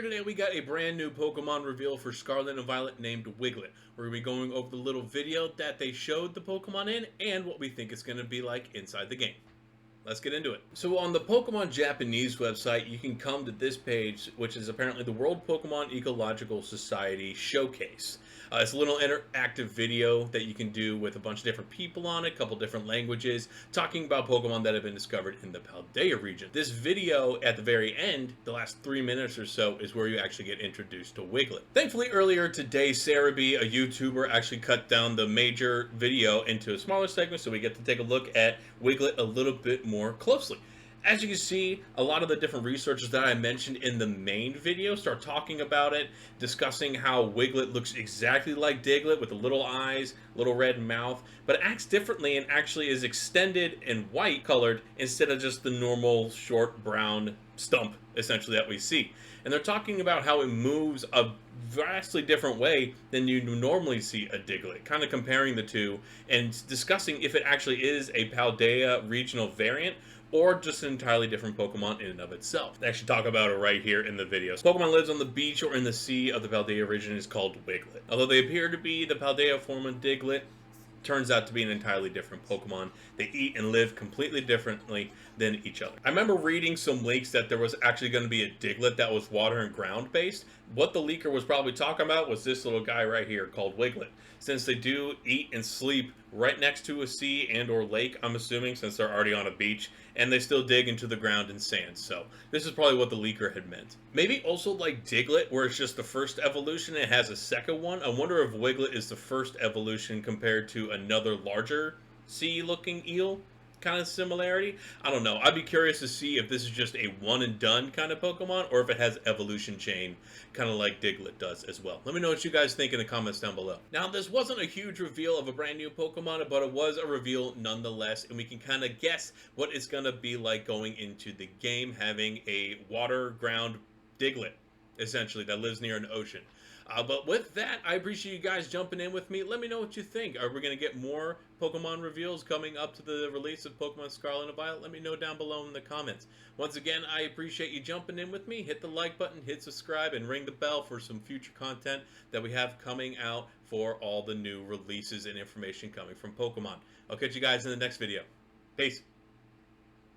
today we got a brand new Pokemon reveal for Scarlet and Violet named Wiglett. We're going to be going over the little video that they showed the Pokemon in and what we think it's going to be like inside the game. Let's get into it. So on the Pokemon Japanese website, you can come to this page, which is apparently the World Pokemon Ecological Society Showcase. It's a little interactive video that you can do with a bunch of different people on it, a couple different languages, talking about Pokemon that have been discovered in the Paldea region. This video at the very end, the last 3 minutes or so, is where you actually get introduced to Wiglett. Thankfully, earlier today, Sarah B, a YouTuber, actually cut down the major video into a smaller segment, so we get to take a look at Wiglett a little bit more closely. As you can see, a lot of the different researchers that I mentioned in the main video start talking about it, discussing how Wiglett looks exactly like Diglett with the little eyes, little red mouth, but it acts differently and actually is extended and white colored instead of just the normal short brown stump, essentially, that we see. And they're talking about how it moves a vastly different way than you normally see a Diglett, kind of comparing the two and discussing if it actually is a Paldea regional variant or just an entirely different Pokemon in and of itself. They actually talk about it right here in the video. So Pokemon lives on the beach or in the sea of the Paldea region is called Wiglett. Although they appear to be the Paldea form of Diglett, turns out to be an entirely different Pokemon. They eat and live completely differently than each other. I remember reading some leaks that there was actually going to be a Diglett that was water and ground based. What the leaker was probably talking about was this little guy right here called Wiglett. Since they do eat and sleep right next to a sea and or lake, I'm assuming, since they're already on a beach, and they still dig into the ground and sand. So this is probably what the leaker had meant. Maybe also like Diglett, where it's just the first evolution and it has a second one. I wonder if Wiglett is the first evolution compared to another larger sea-looking eel. Kind of similarity. I don't know. I'd be curious to see if this is just a one and done kind of Pokemon or if it has evolution chain, kind of like Diglett does as well. Let me know what you guys think in the comments down below. Now, this wasn't a huge reveal of a brand new Pokemon, but it was a reveal nonetheless, and we can kind of guess what it's going to be like going into the game, having a water ground Diglett, essentially, that lives near an ocean. But with that, I appreciate you guys jumping in with me. Let me know what you think. Are we going to get more Pokemon reveals coming up to the release of Pokemon Scarlet and Violet? Let me know down below in the comments. Once again, I appreciate you jumping in with me. Hit the like button, hit subscribe, and ring the bell for some future content that we have coming out for all the new releases and information coming from Pokemon. I'll catch you guys in the next video. Peace.